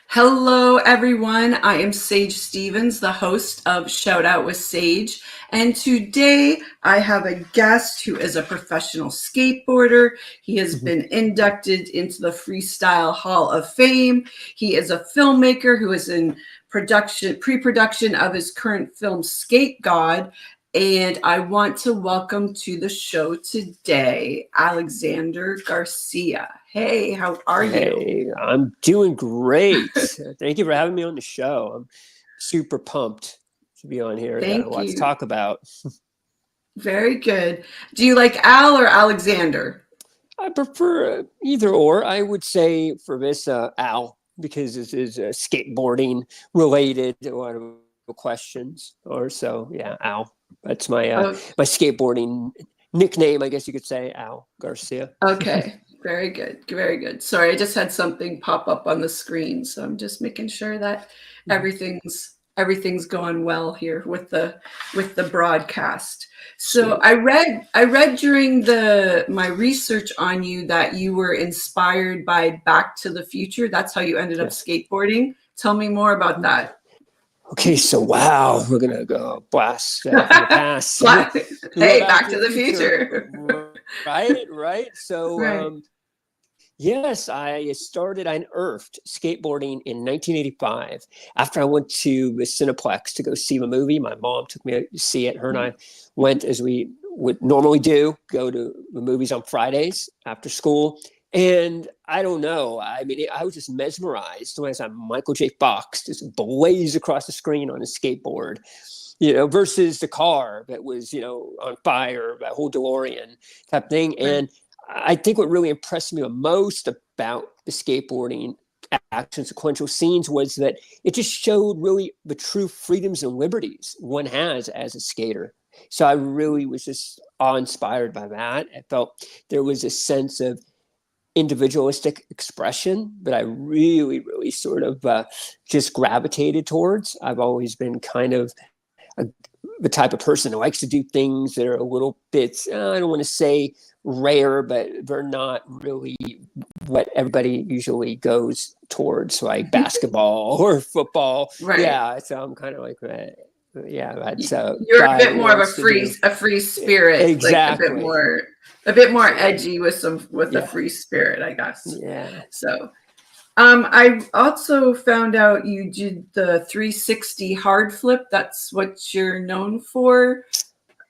Hello, everyone. I am Sage Stevens, the host of Shout Out with Sage. And today I have a guest who is a professional skateboarder. He has been inducted into the Freestyle Hall of Fame. He is a filmmaker who is in pre-production of his current film, Skate God. And I want to welcome to the show today, Alexander Garcia. Hey, how are you? Hey, I'm doing great. Thank you for having me on the show. I'm super pumped to be on here. Thank Got a lot you. to talk about. Very good. Do you like Al or Alexander? I prefer either or. I would say for this, Al, because this is skateboarding related. A lot of questions or so. Yeah, Al. That's my my skateboarding nickname, I guess you could say, Al Garcia. Okay. Very good. Very good. Sorry, I just had something pop up on the screen, so I'm just making sure that everything's going well here with the broadcast. So I read during my research on you that you were inspired by Back to the Future. That's how you ended up skateboarding. Tell me more about that. Okay, so wow, we're gonna go blast from the past. Hey, Back to the Future. Right. So, yes, I unearthed skateboarding in 1985 after I went to the Cineplex to go see the movie. My mom took me to see it. Her and I went, as we would normally do, go to the movies on Fridays after school. And I don't know. I mean, I was just mesmerized when I saw Michael J. Fox just blaze across the screen on a skateboard, versus the car that was, on fire, that whole DeLorean type thing. And I think what really impressed me the most about the skateboarding action sequential scenes was that it just showed really the true freedoms and liberties one has as a skater. So I really was just awe-inspired by that. I felt there was a sense of individualistic expression that I really, really sort of just gravitated towards. I've always been kind of the type of person who likes to do things that are a little bit, I don't want to say rare, but they're not really what everybody usually goes towards, like basketball or football. Right. Yeah, so I'm kind of like that. Yeah, that's you're a bit more of a free spirit. Exactly. Like a bit more edgy with a free spirit, I guess. Yeah. So I also found out you did the 360 hard flip. That's what you're known for.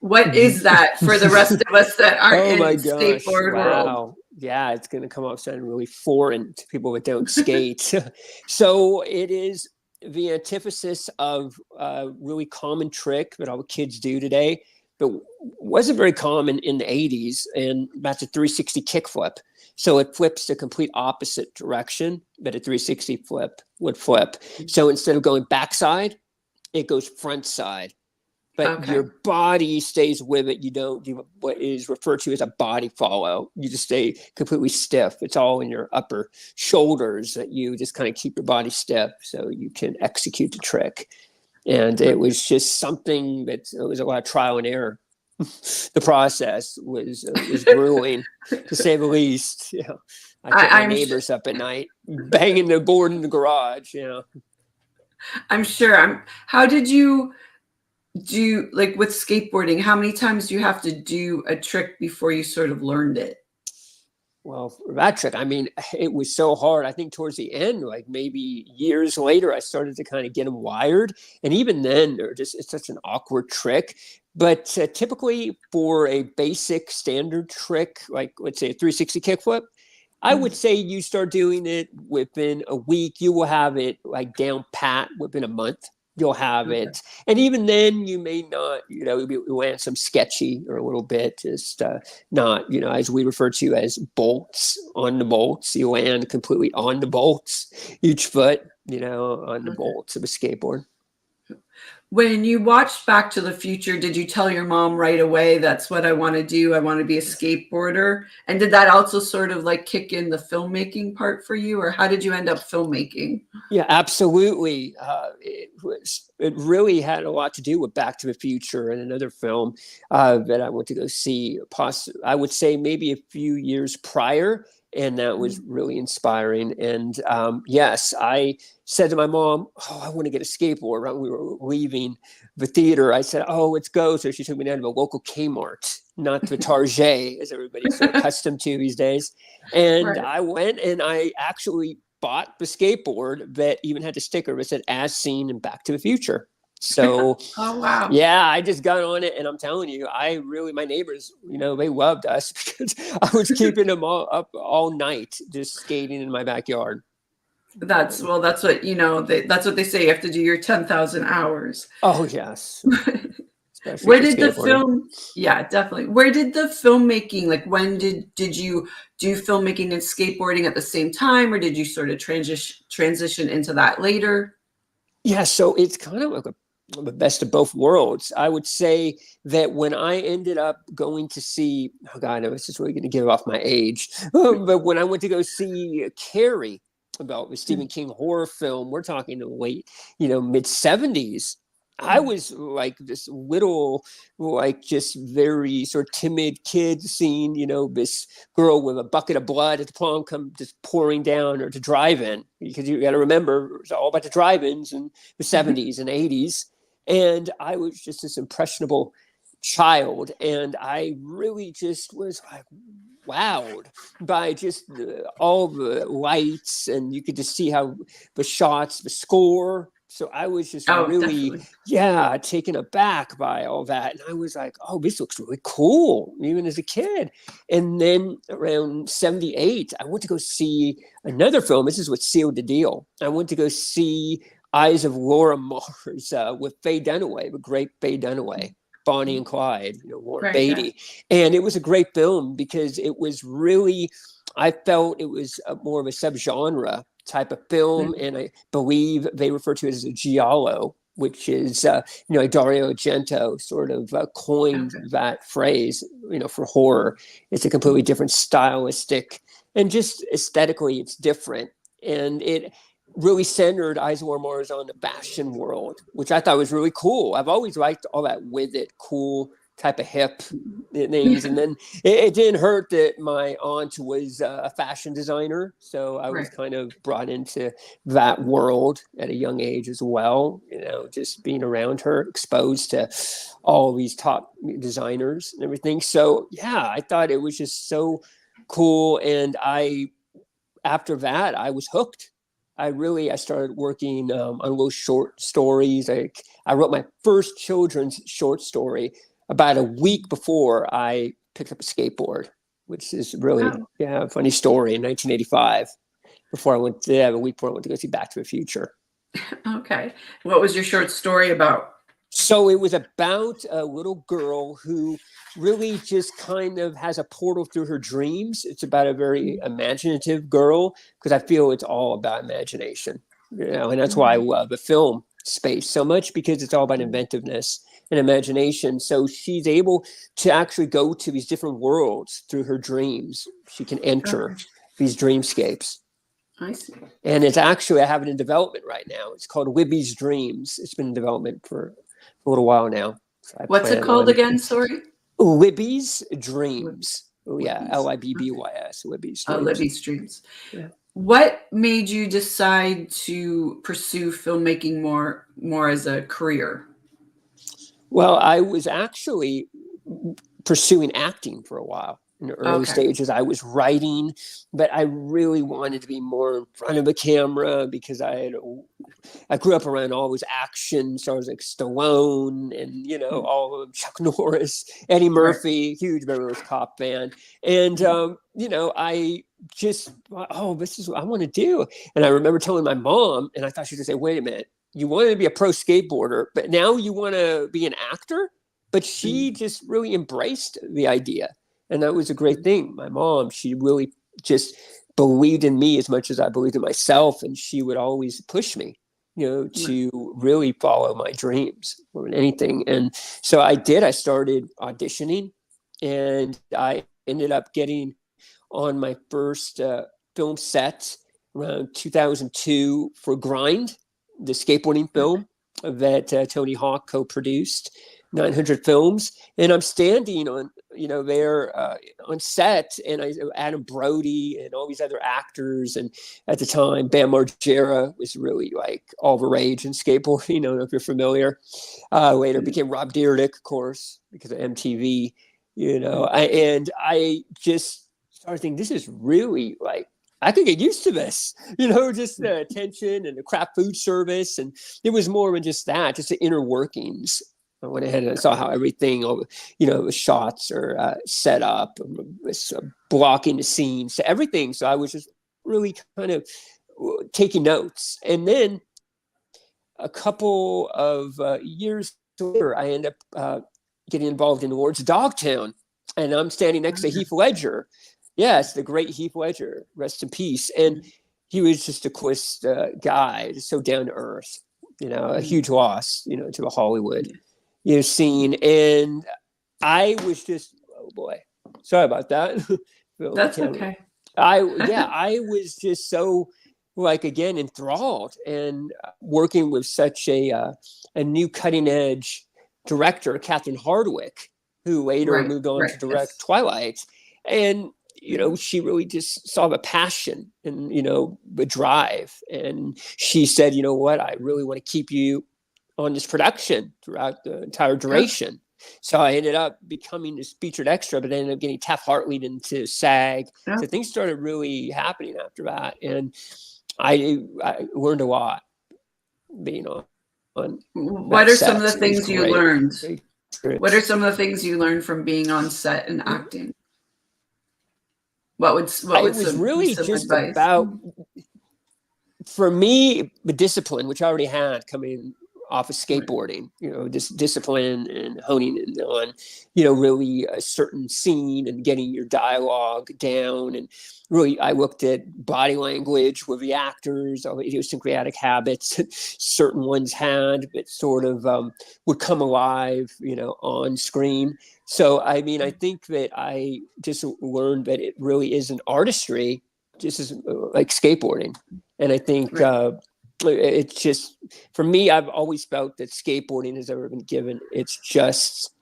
What is that for the rest of us that aren't in skateboard world? Yeah, it's going to come off sounding really foreign to people that don't skate. So it is the antithesis of a really common trick that all the kids do today, but wasn't very common in the 80s, and that's a 360 kickflip. So it flips the complete opposite direction that a 360 flip would flip. So instead of going backside, it goes front side. But your body stays with it. You don't do what is referred to as a body follow. You just stay completely stiff. It's all in your upper shoulders that you just kind of keep your body stiff so you can execute the trick. And it was just something that it was a lot of trial and error. The process was grueling, to say the least. I kept my neighbors up at night, banging the board in the garage. I'm sure. How did you do, like with skateboarding? How many times do you have to do a trick before you sort of learned it? Well, for that trick, I mean, it was so hard. I think towards the end, like maybe years later, I started to kind of get them wired. And even then, it's such an awkward trick. But typically for a basic standard trick, like let's say a 360 kickflip, I would say you start doing it within a week. You will have it like down pat within a month. You'll have it. And even then you may not, you land some sketchy or a little bit, just not, as we refer to as bolts on the bolts. You land completely on the bolts, each foot, on the bolts of a skateboard. When you watched Back to the Future, did you tell your mom right away, that's what I want to do? I want to be a skateboarder. And did that also sort of like kick in the filmmaking part for you, or how did you end up filmmaking? Yeah, absolutely. It really had a lot to do with Back to the Future and another film that I went to go see. I would say maybe a few years prior. And that was really inspiring. And yes, I said to my mom, oh, I want to get a skateboard. Right when we were leaving the theater, I said, oh, let's go. So she took me down to a local Kmart, not the Target, as everybody's so accustomed to these days. And I went and I actually bought the skateboard that even had the sticker that said "As Seen" in Back to the Future. So, oh wow, yeah, I just got on it, and I'm telling you, my neighbors, they loved us because I was keeping them all up all night, just skating in my backyard. That's what that's what they say. You have to do your 10,000 hours. Oh yes. Where did the film? Yeah, definitely. Where did the filmmaking? Like, when did you do filmmaking and skateboarding at the same time, or did you sort of transition into that later? Yeah, so it's kind of like the best of both worlds. I would say that when I ended up going to see, oh God, no, this is really going to give off my age, but when I went to go see Carrie, about the Stephen King horror film, we're talking the late, mid 70s. I was like this little, like just very sort of timid kid seeing, this girl with a bucket of blood at the prom come just pouring down, or to drive-in, because you got to remember it's all about the drive-ins in the 70s and 80s. And I was just this impressionable child. And I really just was like wowed by just all the lights, and you could just see how the shots, the score. So I was just really, taken aback by all that. And I was like, oh, this looks really cool, even as a kid. And then around 78, I went to go see another film. This is what sealed the deal. I went to go see Eyes of Laura Mars with Faye Dunaway, the great Faye Dunaway, Bonnie and Clyde, Warren Beatty. And it was a great film because it was really, I felt it was more of a subgenre type of film, and I believe they refer to it as a giallo, which is Dario Argento sort of coined that phrase, for horror. It's a completely different stylistic, and just aesthetically, it's different, and it really centered Eyes of Laura Mars on the fashion world, which I thought was really cool. I've always liked all that with it, cool type of hip things. And then it didn't hurt that my aunt was a fashion designer. So I was kind of brought into that world at a young age as well, just being around her, exposed to all these top designers and everything. So yeah, I thought it was just so cool. And after that, I was hooked. I started working on little short stories. I wrote my first children's short story about a week before I picked up a skateboard, which is really a funny story. In 1985, a week before I went to go see Back to the Future. Okay. What was your short story about? So it was about a little girl who really just kind of has a portal through her dreams. It's about a very imaginative girl, because I feel it's all about imagination, and that's why I love the film space so much, because it's all about inventiveness and imagination. So she's able to actually go to these different worlds through her dreams. She can enter these dreamscapes. I see. And it's actually, I have it in development right now. It's called Wibby's Dreams. It's been in development for a little while now. So what's it called again? Sorry. Wibby's Dreams. Oh yeah, Libbys. Wibby's Dreams. Oh, Libby's Dreams. Yeah. What made you decide to pursue filmmaking more as a career? Well, I was actually pursuing acting for a while. In the early stages, I was writing, but I really wanted to be more in front of the camera, because I grew up around all those action stars like Stallone and, all of Chuck Norris, Eddie Murphy, huge Beverly Hills Cop fan. And, I just thought, this is what I want to do. And I remember telling my mom, and I thought she'd say, wait a minute, you wanted to be a pro skateboarder, but now you want to be an actor? But she just really embraced the idea. And that was a great thing. My mom, she really just believed in me as much as I believed in myself. And she would always push me, to really follow my dreams more than anything. And so I did. I started auditioning, and I ended up getting on my first film set around 2002 for Grind, the skateboarding film that Tony Hawk co-produced. 900 films, and I'm standing on, there on set, and Adam Brody and all these other actors, and at the time, Bam Margera was really like all the rage in skateboarding. I don't know if you're familiar. Later became Rob Dyrdek, of course, because of MTV. And I just started thinking, this is really like, I could get used to this, just the attention and the crap food service. And it was more than just that, just the inner workings. I went ahead and I saw how everything, the shots are set up, blocking the scenes, so everything. So I was just really kind of taking notes. And then a couple of years later, I end up getting involved in the Lords of Dogtown. And I'm standing next to Heath Ledger. Yes, the great Heath Ledger, rest in peace. And he was just a coolest guy, just so down to earth, a huge loss, to the Hollywood scene. And I was just, oh boy, sorry about that. That's okay. I was just so again, enthralled, and working with such a new cutting edge director, Catherine Hardwicke, who later moved on to direct Twilight. And she really just saw the passion and, the drive. And she said, what, I really want to keep you on this production throughout the entire duration. So I ended up becoming this featured extra, but ended up getting Taft-Hartley into SAG. So things started really happening after that. And I learned a lot being on what are some of the things you learned? What are some of the things you learned from being on set and acting? It was really just advice? About, for me, the discipline, which I already had coming off of skateboarding, this discipline and honing in on, really a certain scene and getting your dialogue down. And really, I looked at body language with the actors, all the idiosyncratic habits certain ones had that sort of would come alive, on screen. So, I mean, I think that I just learned that it really is an artistry, just as like skateboarding. And I think it's just, for me, I've always felt that skateboarding has ever been given. It's just,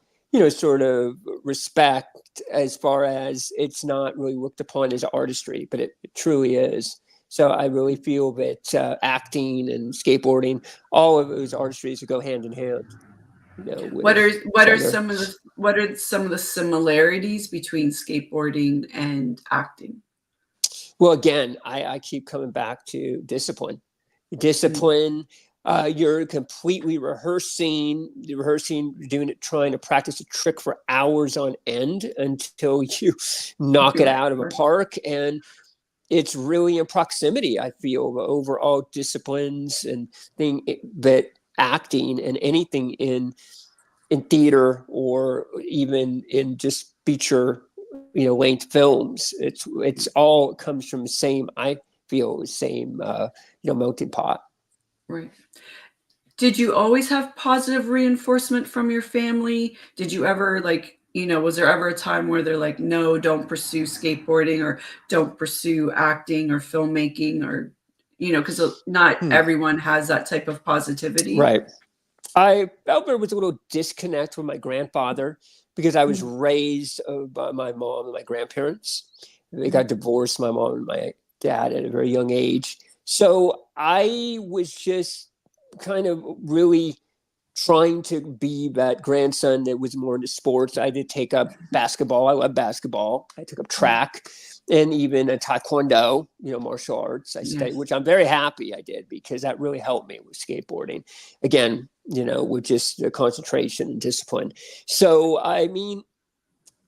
sort of respect, as far as it's not really looked upon as artistry, but it truly is. So I really feel that acting and skateboarding, all of those artistries go hand in hand. What are some of the similarities between skateboarding and acting? Well, again, I keep coming back to discipline. You're completely rehearsing, doing it, trying to practice a trick for hours on end until you knock it out of a park. And it's really in proximity, I feel, the overall disciplines and thing that acting and anything in theater or even in just feature, length films, it's all comes from the same, I feel, the same, melting pot. Right. Did you always have positive reinforcement from your family? Did you ever was there ever a time where they're like, no, don't pursue skateboarding or don't pursue acting or filmmaking, or, because not everyone has that type of positivity. Right. I felt there was a little disconnect with my grandfather because I was raised by my mom and my grandparents. They got divorced, my mom and my dad, at a very young age. So I was just kind of really trying to be that grandson that was more into sports. I did take up basketball. I love basketball. I took up track and even a taekwondo, martial arts. I studied, which I'm very happy I did, because that really helped me with skateboarding. Again, with just the concentration and discipline. So, I mean,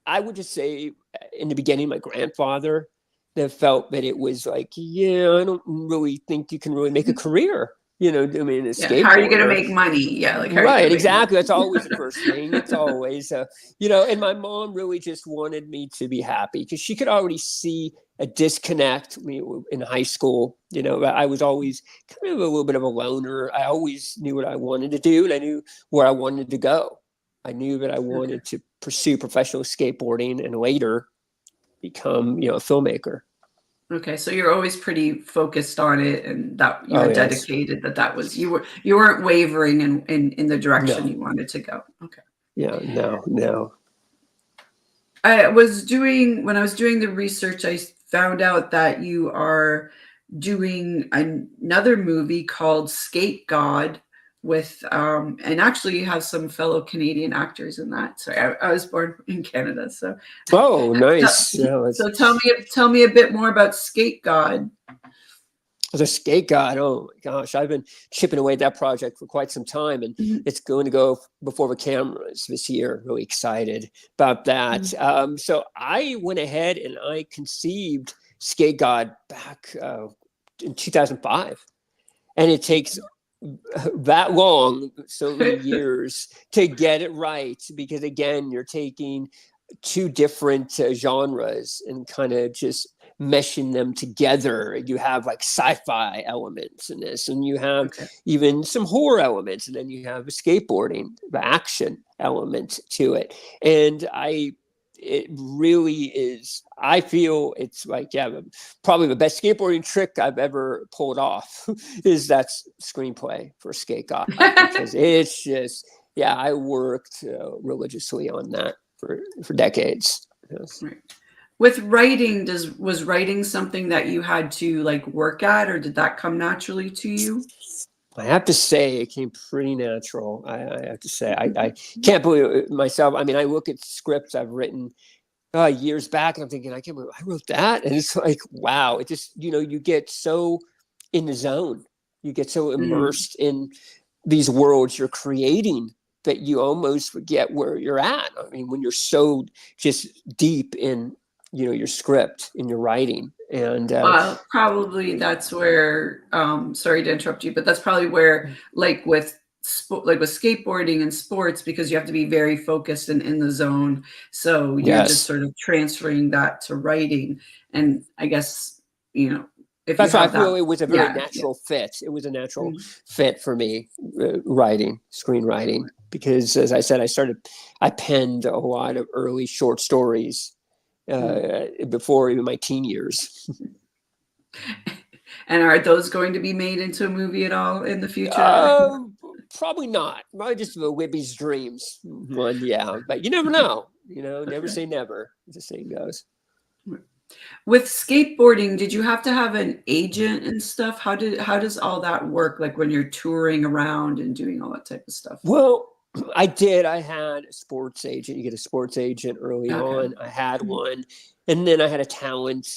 I would just say in the beginning, my grandfather that felt that it was like, I don't really think you can really make a career, doing a skateboard. How are you going to make money? Right, exactly. That's always the first thing. It's always, and my mom really just wanted me to be happy because she could already see a disconnect in high school. I was always kind of a little bit of a loner. I always knew what I wanted to do, and I knew where I wanted to go. I knew that I wanted to pursue professional skateboarding and later become, a filmmaker. Okay, so you're always pretty focused on it, and that you were dedicated. That was you weren't wavering in the direction you wanted to go. Okay. Yeah, no. When I was doing the research, I found out that you are doing another movie called Skate God with, and actually you have some fellow Canadian actors in that. Sorry, I was born in Canada, so. Oh, nice. Yeah, So tell me a bit more about Skate God. the Skate God. Oh my gosh, I've been chipping away at that project for quite some time, and it's going to go before the cameras this year. Really excited about that. So I went ahead and I conceived Skate God back in 2005, and it takes that long, so many years to get it right, because again, you're taking two different genres and kind of just meshing them together. You have like sci-fi elements in this, and you have even some horror elements, and then you have the skateboarding, the action element to it. And it really is, I feel it's like, probably the best skateboarding trick I've ever pulled off is that screenplay for Skate God, because it's just, I worked religiously on that for decades. Yes. Right. With writing, was writing something that you had to like work at, or did that come naturally to you? I have to say it came pretty natural. I have to say, I can't believe it myself. I mean, I look at scripts I've written years back, and I'm thinking, I can't believe I wrote that. And it's like, wow, it just, you get so in the zone. You get so immersed in these worlds you're creating that you almost forget where you're at. I mean, when you're so just deep in, your script, in your writing. And probably that's where, sorry to interrupt you, but that's probably where, like with skateboarding and sports, because you have to be very focused and in the zone. So you're just sort of transferring that to writing. And I guess, if that's you why have I feel that, it was a very natural fit. It was a natural fit for me, writing, screenwriting, because as I said, I penned a lot of early short stories before even my teen years. And are those going to be made into a movie at all in the future? Probably not. Probably just the Whippy's dreams one. Yeah, but you never know. Never say never, as the saying goes. With skateboarding, did you have to have an agent and stuff? How does all that work? Like when you're touring around and doing all that type of stuff? Well, I did. I had a sports agent. You get a sports agent early on. I had one, and then I had a talent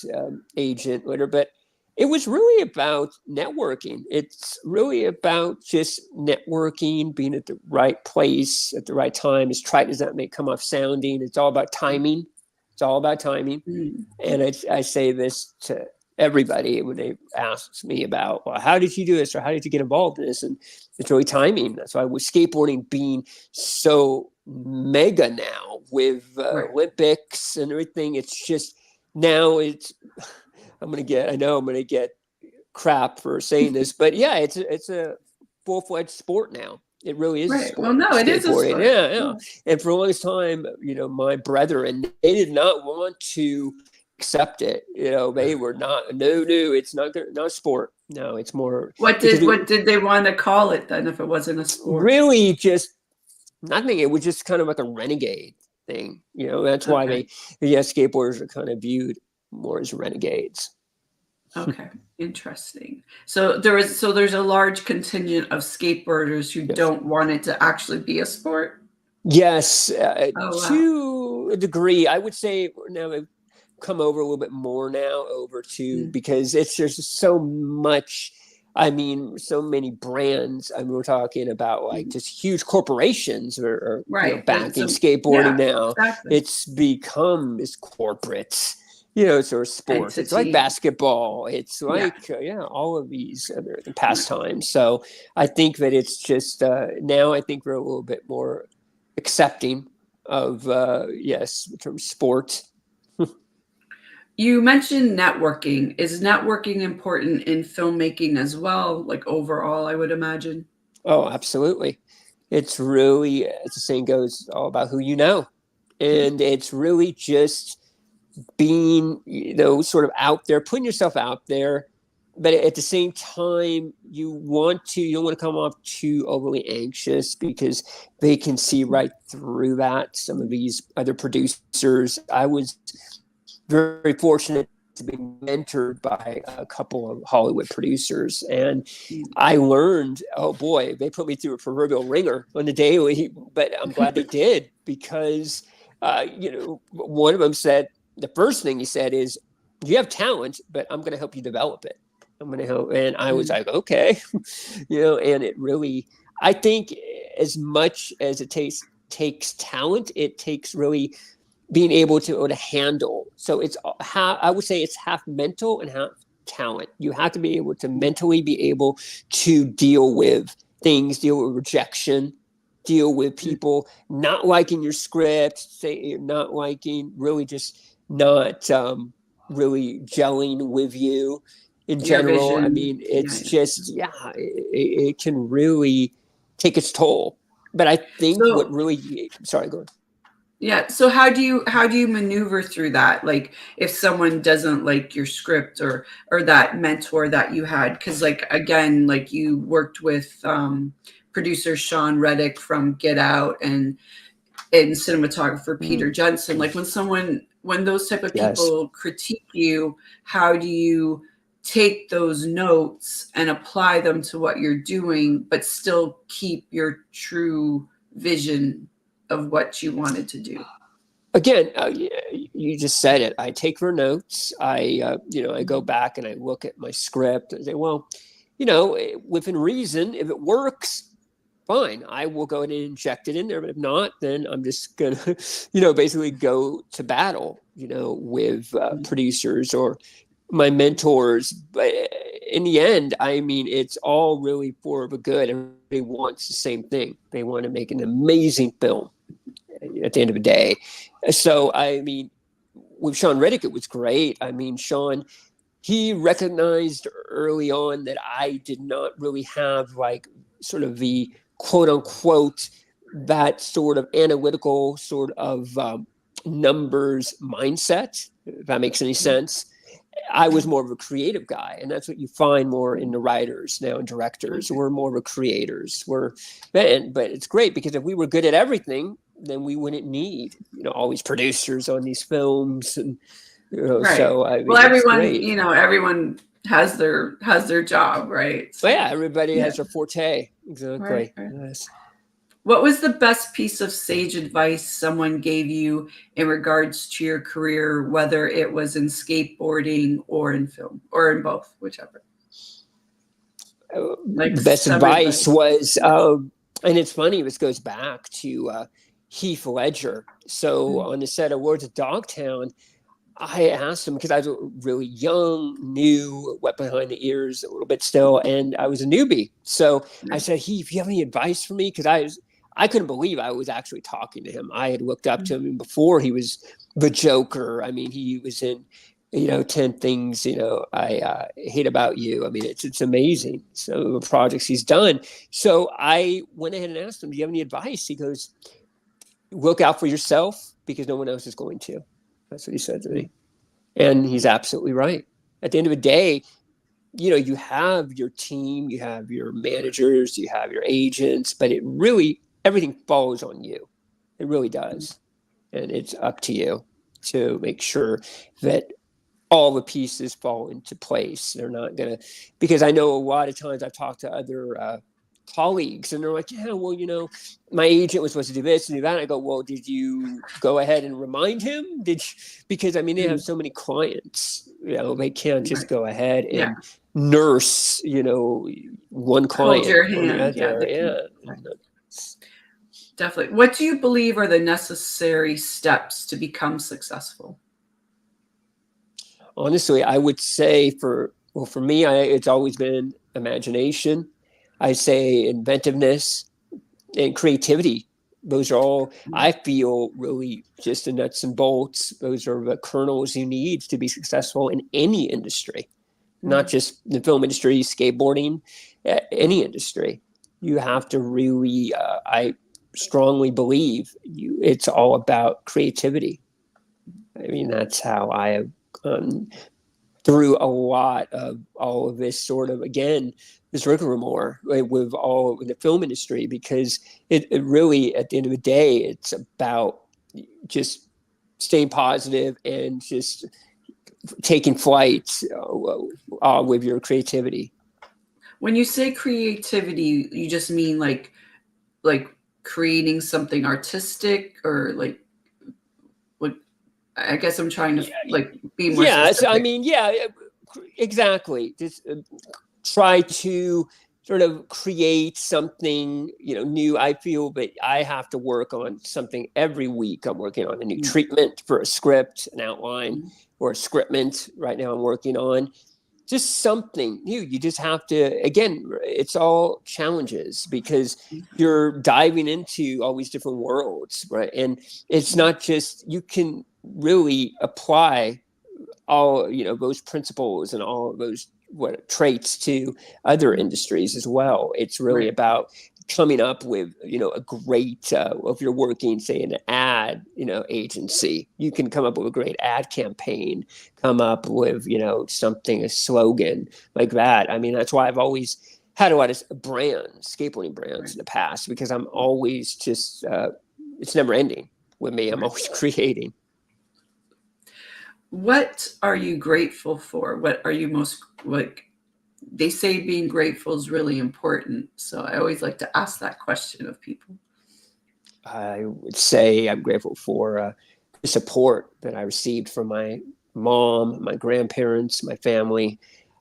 agent later. But it was really about networking. It's really about just networking, being at the right place at the right time. As trite as that may come off sounding, it's all about timing. It's all about timing. And I say this to everybody when they ask me about, well, how did you do this, or how did you get involved in this? And it's really timing. That's why with skateboarding being so mega now with Olympics and everything, it's just now I'm going to get crap for saying this, but it's a full-fledged sport now. It really is a sport. Well, no, it is a sport. Yeah. And for the longest time, my brethren, they did not want to accept it. They were not, no, it's not a sport. No, it's more. What did they want to call it then if it wasn't a sport? Really just nothing. It was just kind of like a renegade thing. That's why skateboarders are kind of viewed more as renegades. Okay, interesting. So there's a large contingent of skateboarders who don't want it to actually be a sport. Yes, to a degree. I would say now they've come over a little bit more now because there's just so much. I mean, so many brands. I mean, we're talking about like just huge corporations are backing skateboarding now. Exactly. It's become this corporate. Sort of sports. Entity. It's like basketball. It's like all of these American pastimes. So I think that it's just now I think we're a little bit more accepting of the term sport. You mentioned networking. Is networking important in filmmaking as well? Like overall, I would imagine. Oh, absolutely. It's really, as the saying goes, all about who you know, and it's really just being, sort of out there, putting yourself out there but at the same time, you don't want to come off too overly anxious, because they can see right through that. Some of these other producers, I was very fortunate to be mentored by a couple of Hollywood producers, and I learned, oh boy, they put me through a proverbial ringer on the daily, but I'm glad they did, because one of them said, the first thing he said is, you have talent, but I'm going to help you develop it. I'm going to help. And I was like, okay, and it really, I think as much as it takes talent, it takes really being able to handle. So I would say it's half mental and half talent. You have to be able to mentally be able to deal with things, deal with rejection, deal with people not liking your script, say you're not liking, really just not really gelling with you in general. I mean, it's just, it can really take its toll. But I think what really, sorry, go ahead. Yeah. So how do you maneuver through that? Like, if someone doesn't like your script or that mentor that you had, because again, you worked with producer SHAUN REDICK from Get Out and cinematographer Peter Jensen. Like, when those type of people critique you, how do you take those notes and apply them to what you're doing, but still keep your true vision of what you wanted to do? Again, you just said it. I take their notes. I go back and I look at my script and say, well, within reason, if it works, fine. I will go ahead and inject it in there. But if not, then I'm just going to, basically go to battle, with producers or my mentors. But in the end, I mean, it's all really for the good. Everybody wants the same thing. They want to make an amazing film at the end of the day. So, I mean, with SHAUN REDICK, it was great. I mean, SHAUN, he recognized early on that I did not really have sort of the quote unquote, that sort of analytical sort of numbers mindset, if that makes any sense. I was more of a creative guy, and that's what you find more in the writers now and directors. We're more of a creators. But it's great, because if we were good at everything, then we wouldn't need all these producers on these films, and right. So I mean, well, everyone has their job, right? So, yeah, everybody has their forte. Exactly. Right. Yes. What was the best piece of sage advice someone gave you in regards to your career, whether it was in skateboarding or in film, or in both, whichever? The best advice was, and it's funny, this goes back to Heath Ledger. So on the set of Words of Dogtown, I asked him, because I was really young, new, wet behind the ears a little bit still, and I was a newbie. So I said, Heath, you have any advice for me? Because I couldn't believe I was actually talking to him. I had looked up to him before he was the Joker. I mean, he was in, 10 Things, I Hate About You. I mean, it's amazing. So the projects he's done. So I went ahead and asked him, do you have any advice? He goes, look out for yourself, because no one else is going to. That's what he said to me. And he's absolutely right. At the end of the day, you have your team, you have your managers, you have your agents, but everything falls on you. It really does. And it's up to you to make sure that all the pieces fall into place. They're not going to, because I know a lot of times I've talked to other colleagues, and they're like, yeah, well, my agent was supposed to do this and do that. And I go, well, did you go ahead and remind him? Because I mean, they have so many clients, they can't just go ahead and nurse, one client. Hold your hand. Definitely. What do you believe are the necessary steps to become successful? Honestly, I would say for me, it's always been imagination. I say inventiveness and creativity. Those are all, I feel, really just the nuts and bolts. Those are the kernels you need to be successful in any industry, not just the film industry, skateboarding, any industry. You have to really, I strongly believe it's all about creativity. I mean, that's how I have through a lot of all of this sort of, again, this rigmarole with all in the film industry, because it really, at the end of the day, it's about just staying positive and just taking flight with your creativity. When you say creativity, you just mean like creating something artistic, or like I guess I'm trying to be more specific. I mean, exactly. Just try to sort of create something, new. I feel that I have to work on something every week. I'm working on a new treatment for a script, an outline, or a scriptment. Right now I'm working on just something new. You just have to, again, it's all challenges, because you're diving into all these different worlds, right? And it's not just, you can really apply all, those principles and all of those traits to other industries as well. It's really about coming up with, a great, if you're working, say, in an ad, agency, you can come up with a great ad campaign, come up with, something, a slogan like that. I mean, that's why I've always had a lot of brands, skateboarding brands in the past, because I'm always just, it's never ending with me. I'm always creating. What are you grateful for? What are you most, they say being grateful is really important. So I always like to ask that question of people. I would say I'm grateful for the support that I received from my mom, my grandparents, my family,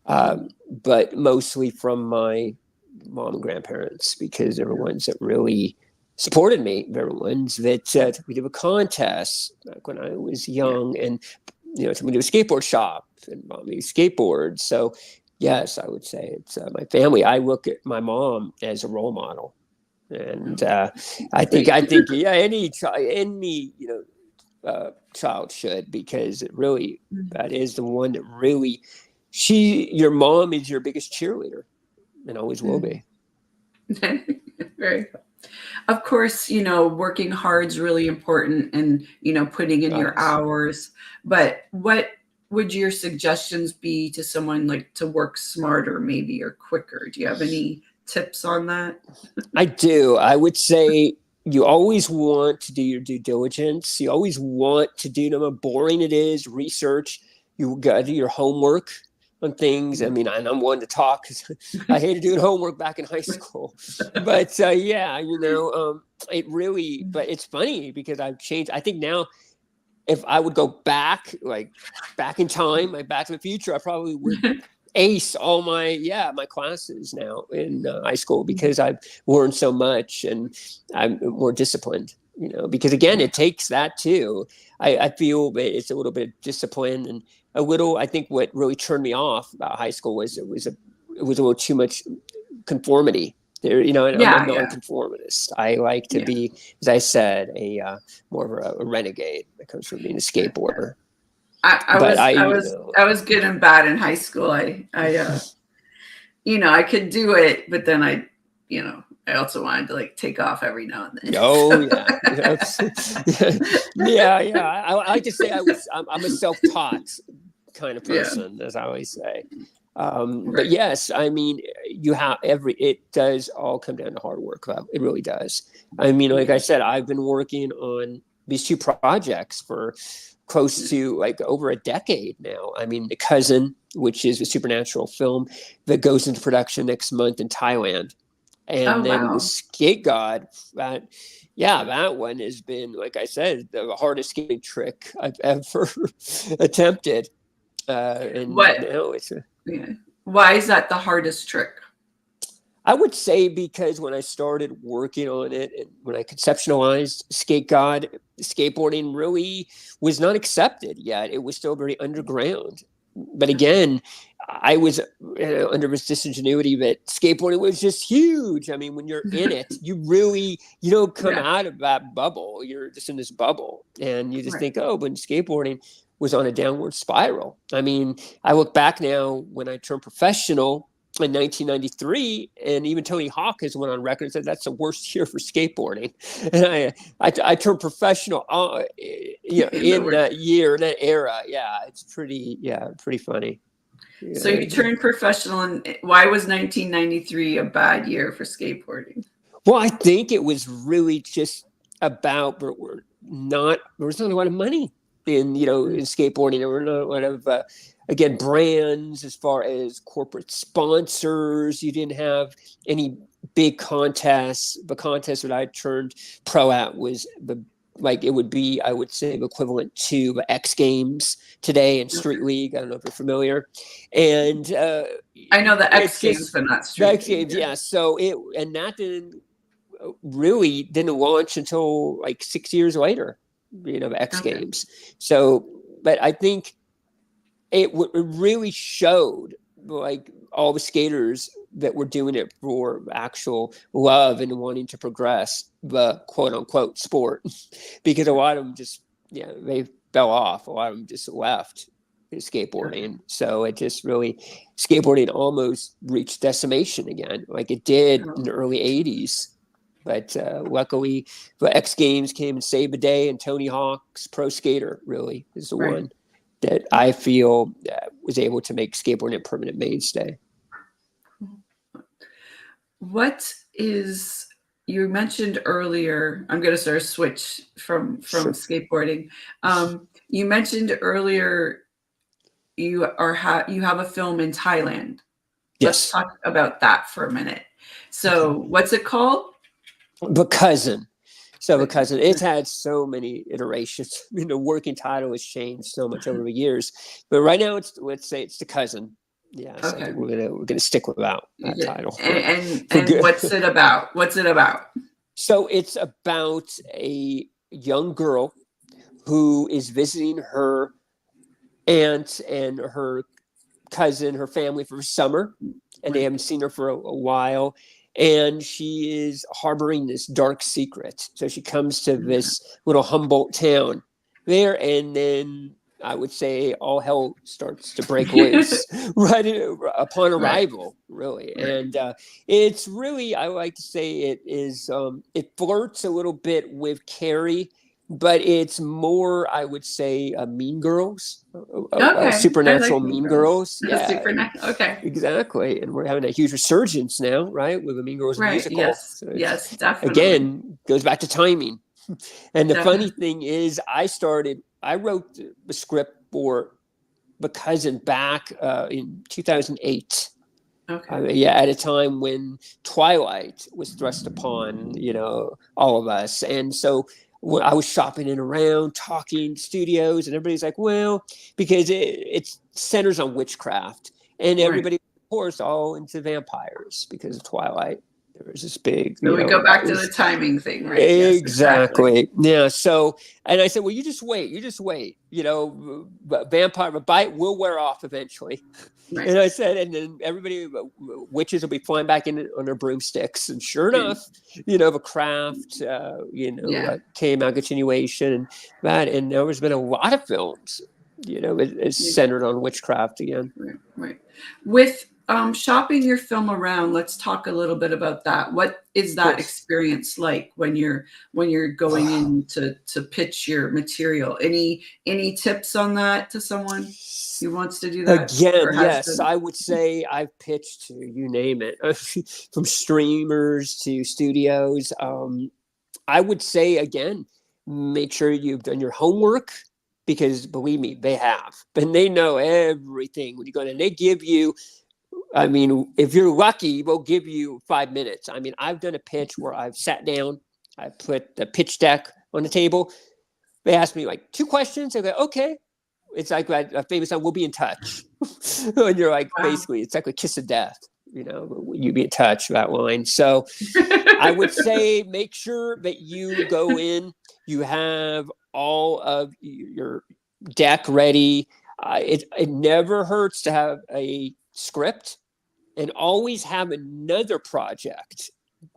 but mostly from my mom and grandparents, because they're the ones that really supported me. They're the ones that we did a contest back when I was young, and took me to a skateboard shop and bought me skateboards. So yes, I would say it's my family. I look at my mom as a role model, and I think any child should, because it really, that is the one that really, your mom is your biggest cheerleader, and always will be. Very cool. Of course, working hard is really important, and, putting in your hours, but what would your suggestions be to someone, like, to work smarter maybe, or quicker? Do you have any tips on that? I do. I would say you always want to do your due diligence. You always want to do, no matter how boring it is, research. You got to do your homework on things. I mean, and I'm one to talk, because I hated doing homework back in high school. But it really, but it's funny, because I've changed. I think now, if I would go back in time, Back to the Future, I probably would ace all my classes now in high school, because I've learned so much and I'm more disciplined, because again, it takes that too. I feel that it's a little bit of discipline, and a little, I think what really turned me off about high school was it was a little too much conformity there. I'm a non-conformist. I like to be, as I said, more of a renegade that comes from being a skateboarder. I was good and bad in high school. I could do it, but then I also wanted to take off every now and then. Oh yeah. I like to say I'm a self-taught kind of person, as I always say. But yes, I mean, it does all come down to hard work. It really does. I mean, like I said, I've been working on these two projects for close to over a decade now. I mean, The Cousin, which is a supernatural film that goes into production next month in Thailand. And the Skate God, that one has been, like I said, the hardest skating trick I've ever attempted. Why is that the hardest trick? I would say because when I started working on it, and when I conceptualized Skate God, skateboarding really was not accepted yet. It was still very underground. But again, I was under this disingenuity that skateboarding was just huge. I mean, when you're in it, you don't come out of that bubble. You're just in this bubble, and you just think, when skateboarding was on a downward spiral. I mean, I look back now when I turned professional in 1993, and even Tony Hawk has went on record and said that's the worst year for skateboarding. And I turned professional, in that year, in that era. Yeah, it's pretty funny. So you turned professional, and why was 1993 a bad year for skateboarding? Well, I think it was really just about there was not a lot of money in skateboarding. There were not a lot of again brands as far as corporate sponsors. You didn't have any big contests. The contest that I turned pro at was it would be, I would say, equivalent to the X Games today and Street League. I don't know if you're familiar. And I know the X Games, but not Street League. X Games, yeah. So that didn't launch until like 6 years later, the X Games. So, but I think it really showed like all the skaters that were doing it for actual love and wanting to progress the quote unquote sport, because a lot of them just, they fell off. A lot of them just left skateboarding. So it just really, skateboarding almost reached decimation again, like it did in the early 80s. But luckily, the X Games came and saved the day, and Tony Hawk's Pro Skater really is the one that I feel was able to make skateboarding a permanent mainstay. What is, you mentioned earlier, I'm going to sort of switch from skateboarding. You mentioned earlier you have a film in Thailand. Yes. Let's talk about that for a minute. So what's it called? The Cousin. So The Cousin, it's had so many iterations. The working title has changed so much over the years, but right now let's say it's The Cousin. Yeah, so I think we're gonna stick with that title. And what's it about? What's it about? So it's about a young girl who is visiting her aunt and her cousin, her family, for summer, and they haven't seen her for a while. And she is harboring this dark secret. So she comes to this little Humboldt town there, and then I would say all hell starts to break loose right upon arrival, really. And it's really, I like to say it is, it flirts a little bit with Carrie, but it's more, I would say, Mean Girls, supernatural like Mean Girls. Yeah, supernatural. Okay, exactly. And we're having a huge resurgence now, right, with the Mean Girls musical. Yes, so yes, definitely. Again, goes back to timing. And the funny thing is, I wrote the script for The Cousin back in 2008. Okay. At a time when Twilight was thrust upon, all of us. And so I was shopping it around, talking studios, and everybody's like, well, because it centers on witchcraft. And everybody, of course, all into vampires because of Twilight. There was this big. So we go back to the timing thing, right? Exactly. Yeah. So, and I said, well, you just wait. Vampire, the bite will wear off eventually. Right. And I said, and then everybody, witches will be flying back in on their broomsticks. And sure enough, the craft, came out, continuation and that. And there's been a lot of films, it's centered on witchcraft again. Right. With shopping your film around, let's talk a little bit about that. What is that experience like when you're going in to pitch your material? Any tips on that to someone who wants to do that? Again, yes, I would say I've pitched to, you name it, from streamers to studios. I would say, again, make sure you've done your homework, because believe me, they have. And they know everything when you go in, and they give you, I mean, if you're lucky, they'll give you 5 minutes. I mean, I've done a pitch where I've sat down, I put the pitch deck on the table. They asked me like 2 questions. I go, okay. It's like a famous song, we'll be in touch. And you're like, basically, it's like a kiss of death. You be in touch, that line. So I would say make sure that you go in, you have all of your deck ready. It never hurts to have a script, and always have another project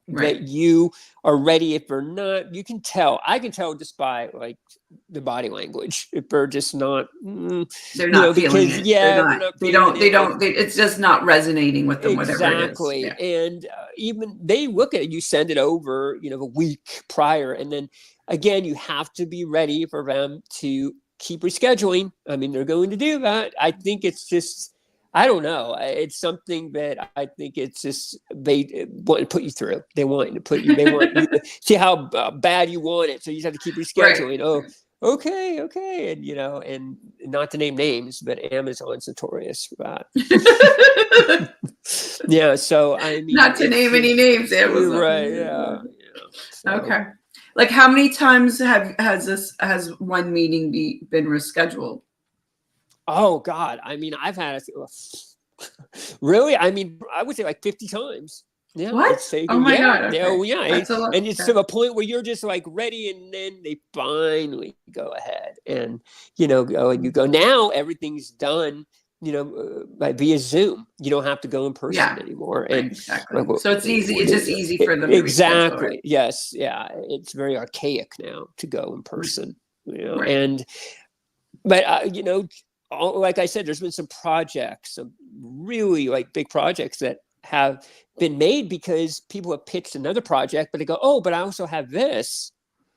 that you are ready. If they're not, you can tell. I can tell just by like the body language if they're just not. They're not feeling it. They don't. It's just not resonating with them. Exactly. Whatever it is. And even they look at it. You send it over, a week prior, and then again, you have to be ready for them to keep rescheduling. I mean, they're going to do that. I think it's just I don't know. It's something that I think it's just they want to put you through. They want to put you. They want you to see how bad you want it. So you just have to keep rescheduling. Right. Oh, okay, and and not to name names, but Amazon's notorious for that. Yeah. So I mean, not to name any names. Amazon. Right. Yeah. So. Okay. Like, how many times has one meeting been rescheduled? Oh God! I mean, I've had really. I mean, I would say like 50 times. Yeah. What? Oh my God! Okay. Yeah. And it's to the point where you're just like ready, and then they finally go ahead, and you go. Now everything's done. Via Zoom. You don't have to go in person anymore. And exactly. So it's easy. It's just easy for them. Exactly. Right? Yes. Yeah. It's very archaic now to go in person. Right. But like I said, there's been some projects, some really like big projects that have been made because people have pitched another project, but they go, oh, but I also have this.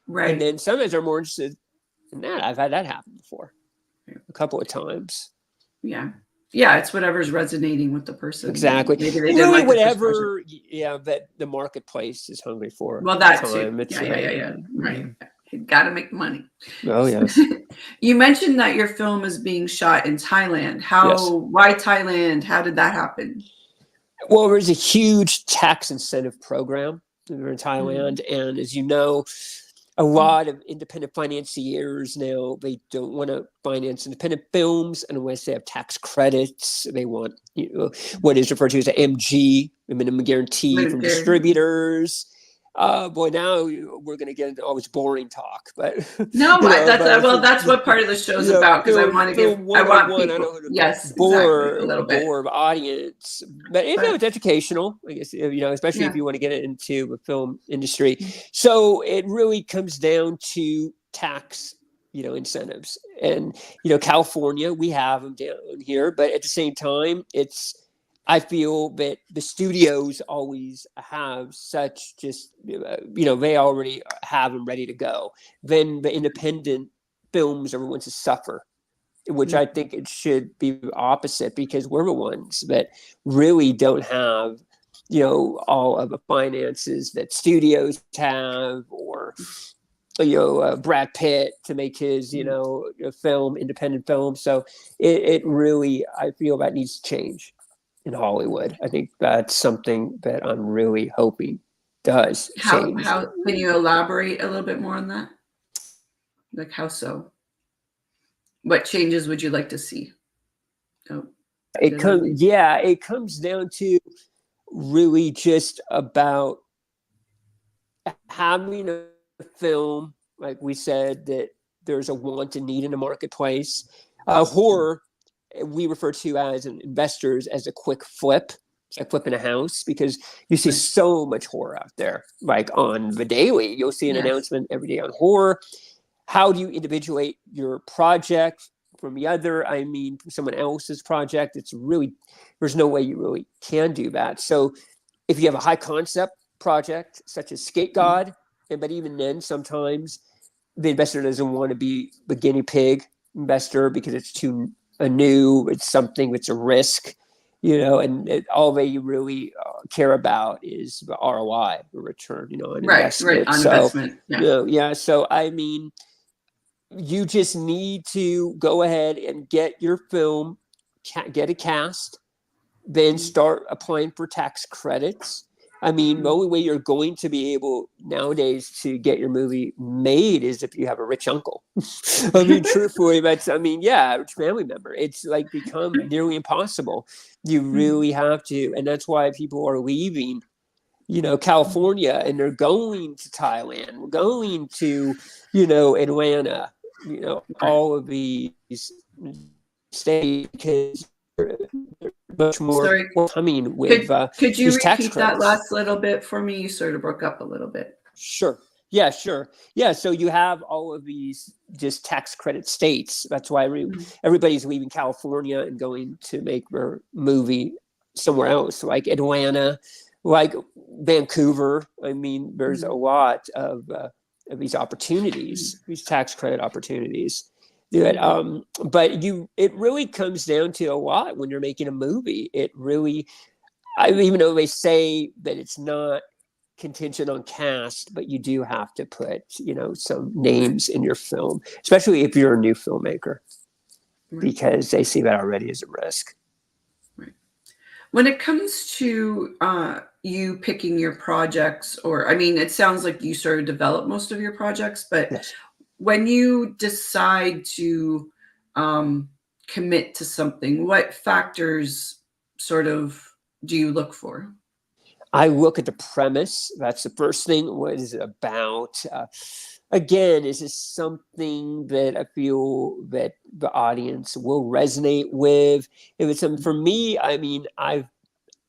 Right. And then sometimes they're more interested in that. I've had that happen before a couple of times. Yeah, it's whatever's resonating with the person. Exactly. Maybe they didn't like whatever. That the marketplace is hungry for. Well, that too. Yeah. Right. You got to make money. Oh yes. You mentioned that your film is being shot in Thailand. Why Thailand? How did that happen? Well, there's a huge tax incentive program in Thailand, and as you know, a lot of independent financiers now, they don't want to finance independent films unless they have tax credits. They want what is referred to as an MG, a minimum guarantee from distributors. Boy, now we're going to get into all this boring talk, but no, that's what part of the show's about, because I want people, bore the audience, but it's educational, I guess, especially if you want to get into the film industry. So it really comes down to tax, incentives, and California, we have them down here, but at the same time, I feel that the studios always have such they already have them ready to go. Then the independent films are ones to suffer, which I think it should be the opposite, because we're the ones that really don't have, all of the finances that studios have, or Brad Pitt to make his, independent film. So it really, I feel that needs to change in Hollywood. I think that's something that I'm really hoping does change. How can you elaborate a little bit more on that? Like, how so? What changes would you like to see? It comes down to really just about having a film, like we said, that there's a want and need in the marketplace. Horror, we refer to as investors as a quick flip. It's like flipping a house, because you see so much horror out there. Like on the daily, you'll see an announcement every day on horror. How do you individuate your project from the other? I mean, from someone else's project, there's no way you really can do that. So if you have a high concept project, such as Skate God, but even then, sometimes the investor doesn't want to be the guinea pig investor because it's too new, it's something that's a risk, and all they really care about is the ROI, the return, on investment. On investment. So I mean, you just need to go ahead and get your film, get a cast, then start applying for tax credits. I mean, the only way you're going to be able nowadays to get your movie made is if you have a rich uncle. I mean, truthfully, average family member. It's like become nearly impossible. You really have to. And that's why people are leaving, California, and they're going to Thailand. We're going to, Atlanta, all of these states, because much more coming with could you repeat that last little bit for me? You sort of broke up a little bit. Sure. So you have all of these just tax credit states. That's why everybody's leaving California and going to make their movie somewhere else, like Atlanta, like Vancouver. I mean, there's a lot of these opportunities, these tax credit opportunities do it. But it really comes down to a lot when you're making a movie. It really, even though they say that it's not contingent on cast, but you do have to put, some names in your film, especially if you're a new filmmaker, because they see that already as a risk. Right. When it comes to you picking your projects, it sounds like you sort of develop most of your projects, but yes. When you decide to commit to something, what factors sort of do you look for? I look at the premise. That's the first thing. What is it about? Again, is this something that I feel that the audience will resonate with? If it's something for me, I'm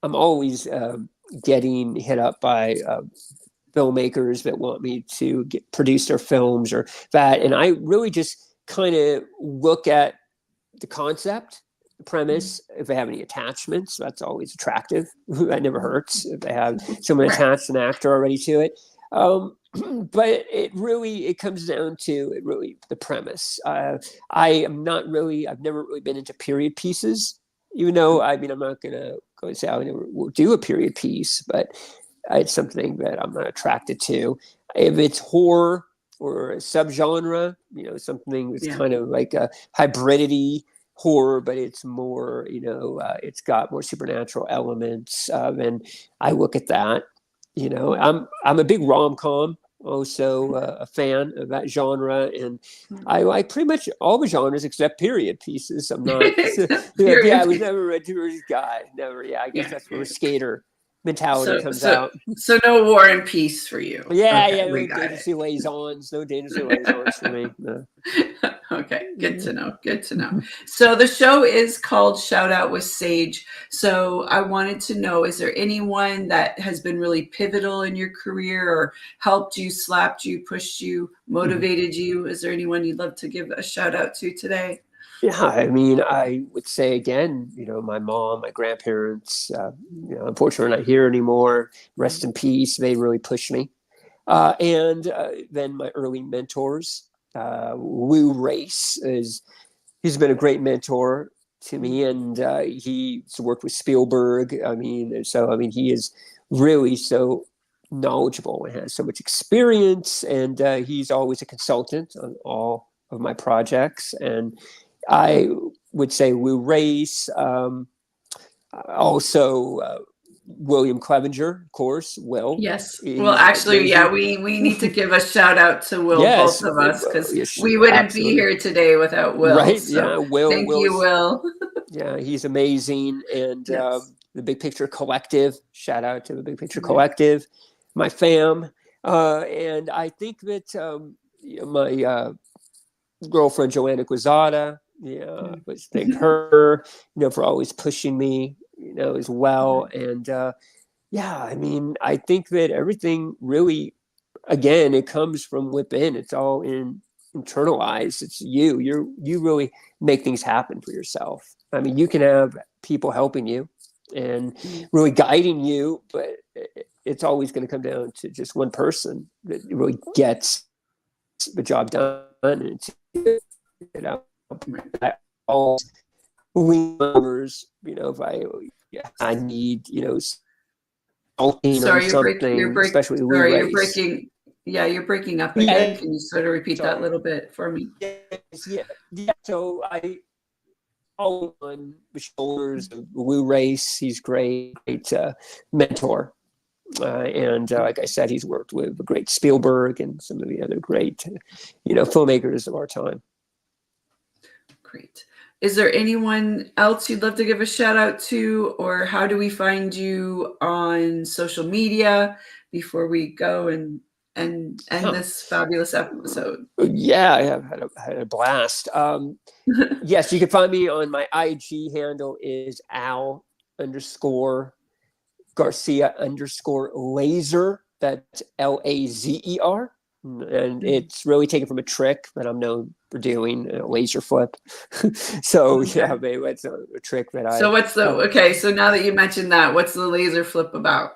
always getting hit up by filmmakers that want me to produce their films or that. And I really just kind of look at the concept, the premise. If they have any attachments, that's always attractive. That never hurts if they have someone attached, an actor already to it. But it comes down to the premise. I've never really been into period pieces, even though, I'm not going to go and say I will do a period piece, but it's something that I'm not attracted to. If it's horror or a subgenre, something that's kind of like a hybridity horror, but it's more, it's got more supernatural elements. And I look at that. I'm a big rom-com, also a fan of that genre, and I like pretty much all the genres except period pieces. I'm not. I was never a tourist guy. Never. Yeah, I guess that's where a skater mentality comes out. So no War and Peace for you. No dangerously liaisons. No dangerously liaisons for me. No. Okay, good to know. So the show is called Shout Out with Sage. So I wanted to know, is there anyone that has been really pivotal in your career or helped you, slapped you, pushed you, motivated you? Is there anyone you'd love to give a shout out to today? Yeah, I would say again, my mom, my grandparents, unfortunately are not here anymore. Rest in peace. They really pushed me. And then my early mentors, Lou Race he's been a great mentor to me, and he's worked with Spielberg. He is really so knowledgeable and has so much experience, and he's always a consultant on all of my projects. And I would say Lou Race, also William Clevenger, of course. Will. Yes. Well, actually, we need to give a shout out to Will, both of us, because we wouldn't be here today without Will. Right? So yeah. Will. Thank you, Will. Yeah, he's amazing, and the Big Picture Collective. Shout out to the Big Picture Collective, my fam, and I think that my girlfriend Joanna Guizada. Let's thank her, for always pushing me, as well. And I think that everything really, again, it comes from within. It's all internalized. It's you really make things happen for yourself. You can have people helping you and really guiding you, but it's always going to come down to just one person that really gets the job done. And I always lean numbers, if I need, Sorry, especially you're breaking. Yeah, you're breaking up again. Can you sort of repeat that a little bit for me? Yeah. So I all on the shoulders of Lou Race. He's great mentor. And like I said, he's worked with the great Spielberg and some of the other great, filmmakers of our time. Great. Is there anyone else you'd love to give a shout out to, or how do we find you on social media before we go and end this fabulous episode? Yeah, I have had a blast. Yes, you can find me on my IG handle is Al_Garcia_laser. That's LAZER. And it's really taken from a trick that I'm known for doing, a laser flip. So it's a trick that I. So what's so now that you mentioned that, what's the laser flip about?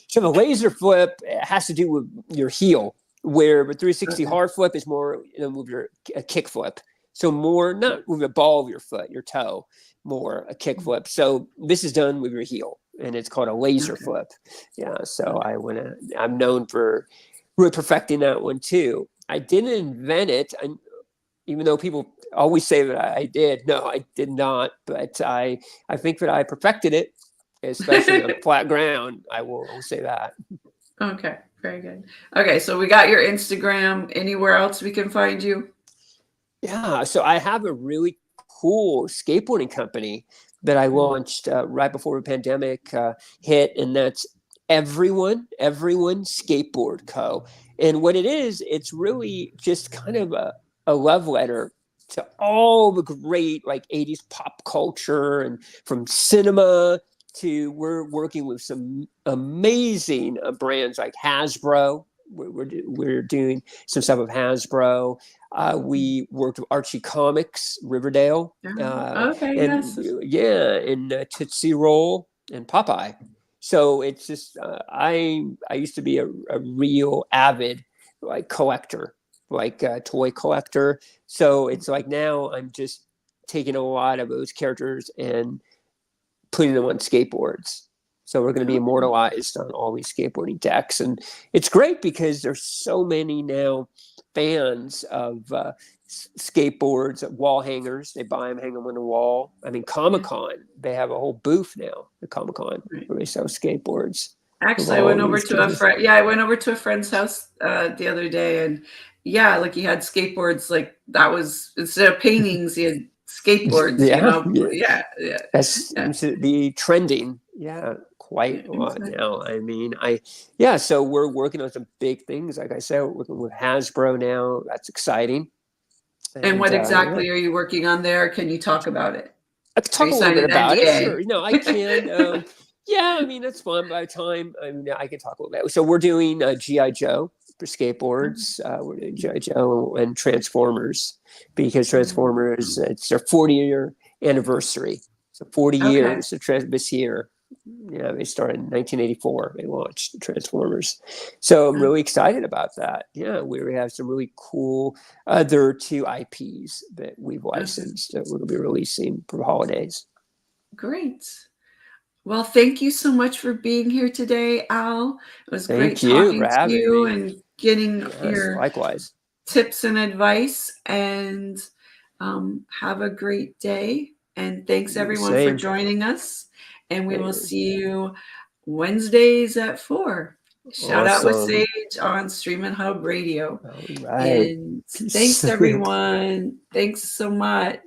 So the laser flip has to do with your heel, where the 360 hard flip is more, move your kick flip. So more, not with the ball of your foot, your toe, more a kick flip. So this is done with your heel, and it's called a laser flip. Yeah. So I'm known for really perfecting that one too. I didn't invent it. Even though people always say that I did. No, I did not. But I think that I perfected it, especially on flat ground. I will say that. Okay, very good. Okay, so we got your Instagram. Anywhere else we can find you? Yeah, so I have a really cool skateboarding company that I launched right before the pandemic hit, and that's Everyone Skateboard Co. And what it is, it's really just kind of a love letter to all the great like 80s pop culture, and from cinema to, we're working with some amazing brands like Hasbro. We're doing some stuff with Hasbro. We worked with Archie Comics, Riverdale. Okay, and yes. Yeah, and Tootsie Roll and Popeye. So it's just I used to be a real avid like collector, like toy collector. So it's like now I'm just taking a lot of those characters and putting them on skateboards. So we're going to be immortalized on all these skateboarding decks. And it's great because there's so many now fans of skateboards, wall hangers. They buy them, hang them on the wall. I mean, Comic-Con, they have a whole booth now at Comic-Con where they sell skateboards. Actually, I went over to a friend. Yeah, I went over to a friend's house the other day, and yeah, like he had skateboards. Like that was, instead of paintings, he had skateboards. That seems to be trending. Yeah, quite a lot now. I mean, so we're working on some big things. Like I said, we're working with Hasbro now. That's exciting. And what exactly are you working on there? Can you talk about it? I can talk a little bit about it. Sure. No, I can. Yeah, I mean, that's fun. By the time, I mean, I can talk a little bit. So we're doing G.I. Joe for skateboards. We're doing G.I. Joe and Transformers, because Transformers, it's their 40-year anniversary. So 40 years this year. Yeah, they started in 1984. They launched Transformers. So I'm really excited about that. Yeah, we have some really cool other 2 IPs that we've licensed that we're going to be releasing for the holidays. Great. Well, thank you so much for being here today, Al. It was great talking to you and getting your likewise tips and advice. And have a great day. And thanks everyone for joining us. And we will see you Wednesdays at 4. Shout out with Sage on StreamInn Hub Radio. All right. And thanks everyone. Thanks so much.